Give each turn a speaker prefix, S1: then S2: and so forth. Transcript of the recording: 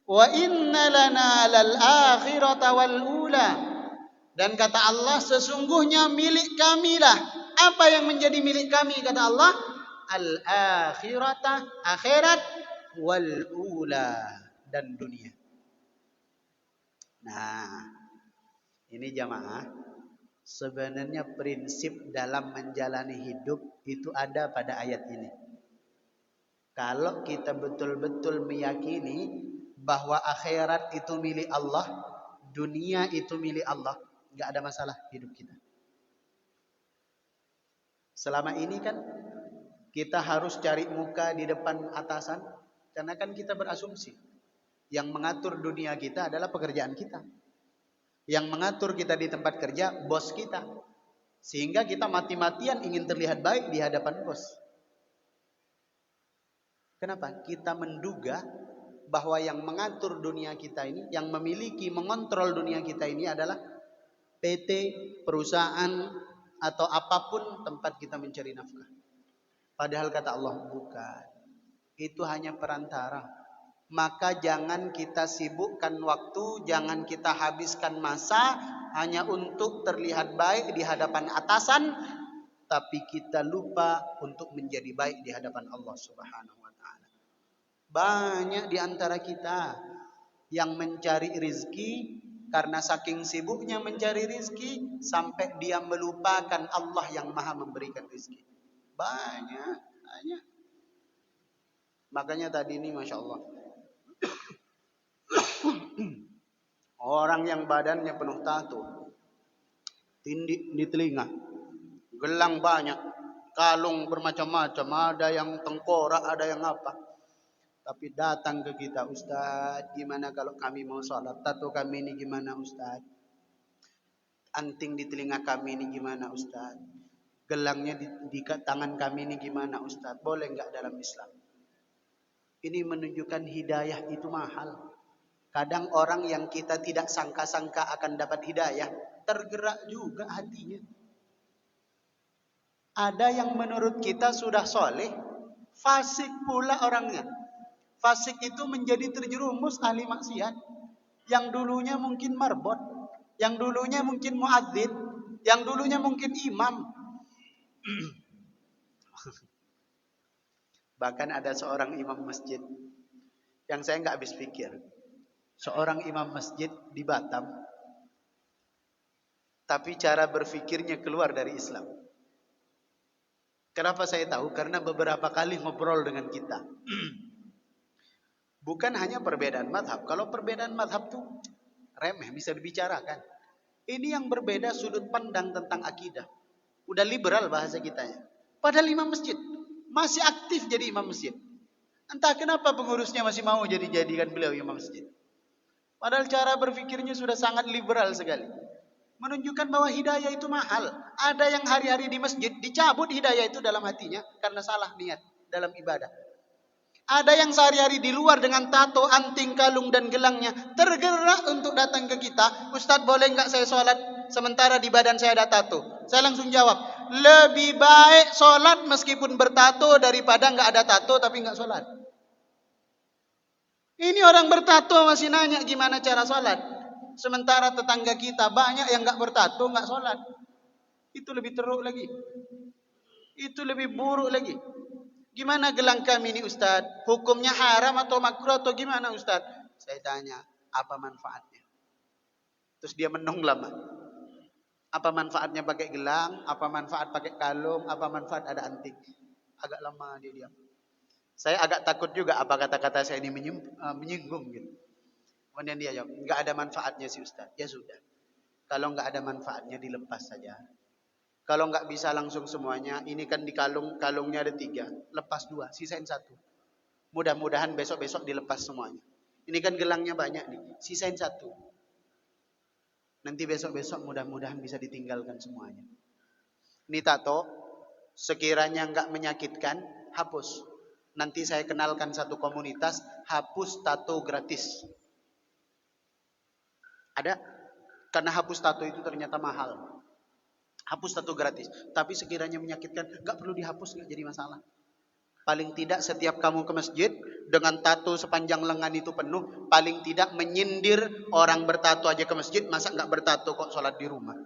S1: Wa inna lana lal akhirata wal ula. Dan kata Allah, sesungguhnya milik kamilah. Apa yang menjadi milik kami kata Allah? Al akhirata, akhirat, wal ula, dan dunia. Nah, ini jamaah, sebenarnya prinsip dalam menjalani hidup itu ada pada ayat ini. Kalau kita betul-betul meyakini bahwa akhirat itu milik Allah, dunia itu milik Allah, nggak ada masalah hidup kita. Selama ini kan kita harus cari muka di depan atasan, karena kan kita berasumsi yang mengatur dunia kita adalah pekerjaan kita. Yang mengatur kita di tempat kerja bos kita. Sehingga kita mati-matian ingin terlihat baik di hadapan bos. Kenapa? Kita menduga bahwa yang mengatur dunia kita ini, yang memiliki, mengontrol dunia kita ini adalah PT, perusahaan, atau apapun tempat kita mencari nafkah. Padahal kata Allah, bukan. Itu hanya perantara. Maka jangan kita sibukkan waktu, jangan kita habiskan masa hanya untuk terlihat baik di hadapan atasan, tapi kita lupa untuk menjadi baik di hadapan Allah Subhanahu wa taala. Banyak di antara kita yang mencari rizki karena saking sibuknya mencari rizki sampai dia melupakan Allah yang Maha memberikan rizki. Banyak. Makanya tadi ini Masya Allah, orang yang badannya penuh tato, tindik di telinga, gelang banyak, kalung bermacam-macam, ada yang tengkorak, ada yang apa. Tapi datang ke kita, Ustaz, gimana kalau kami mau sholat? Tato kami ini gimana Ustaz? Anting di telinga kami ini gimana Ustaz? Gelangnya di tangan kami ini gimana Ustaz? Boleh enggak dalam Islam? Ini menunjukkan hidayah itu mahal. Kadang orang yang kita tidak sangka-sangka akan dapat hidayah, tergerak juga hatinya. Ada yang menurut kita sudah soleh, fasik pula orangnya. Fasik itu menjadi terjerumus ahli maksiat. Yang dulunya mungkin marbot, yang dulunya mungkin muadzin, yang dulunya mungkin imam. Bahkan ada seorang imam masjid yang saya nggak habis pikir. Seorang imam masjid di Batam, tapi cara berfikirnya keluar dari Islam. Kenapa saya tahu? Karena beberapa kali ngobrol dengan kita. Bukan hanya perbedaan mazhab. Kalau perbedaan mazhab itu remeh, bisa dibicarakan. Ini yang berbeda sudut pandang tentang akidah. Udah liberal bahasa kitanya. Padahal imam masjid masih aktif jadi imam masjid. Entah kenapa pengurusnya masih mau jadikan beliau imam masjid. Padahal cara berfikirnya sudah sangat liberal sekali. Menunjukkan bahwa hidayah itu mahal. Ada yang hari-hari di masjid dicabut hidayah itu dalam hatinya karena salah niat dalam ibadah. Ada yang sehari-hari di luar dengan tato, anting, kalung dan gelangnya tergerak untuk datang ke kita. Ustaz, boleh enggak saya sholat sementara di badan saya ada tato? Saya langsung jawab, lebih baik sholat meskipun bertato daripada enggak ada tato tapi enggak sholat. Ini orang bertato masih nanya gimana cara sholat. Sementara tetangga kita banyak yang enggak bertato, enggak sholat. Itu lebih teruk lagi. Itu lebih buruk lagi. Gimana gelang kami ini Ustaz? Hukumnya haram atau makruh atau gimana Ustaz? Saya tanya, apa manfaatnya? Terus dia menung lama. Apa manfaatnya pakai gelang? Apa manfaat pakai kalung? Apa manfaat ada anting? Agak lama dia diam. Saya agak takut juga apa kata-kata saya ini menyinggung gitu. Kemudian dia jawab, enggak ada manfaatnya sih Ustaz. Ya sudah. Kalau enggak ada manfaatnya dilepas saja. Kalau enggak bisa langsung semuanya, ini kan di kalungnya ada 3, lepas 2, sisain 1. Mudah-mudahan besok-besok dilepas semuanya. Ini kan gelangnya banyak nih, sisain 1. Nanti besok-besok mudah-mudahan bisa ditinggalkan semuanya. Ini tato, sekiranya enggak menyakitkan, hapus. Nanti saya kenalkan satu komunitas, hapus tato gratis. Ada? Karena hapus tato itu ternyata mahal. Hapus tato gratis. Tapi sekiranya menyakitkan, gak perlu dihapus, gak jadi masalah. Paling tidak setiap kamu ke masjid dengan tato sepanjang lengan itu penuh, paling tidak menyindir orang bertato aja ke masjid, masa nggak bertato kok sholat di rumah?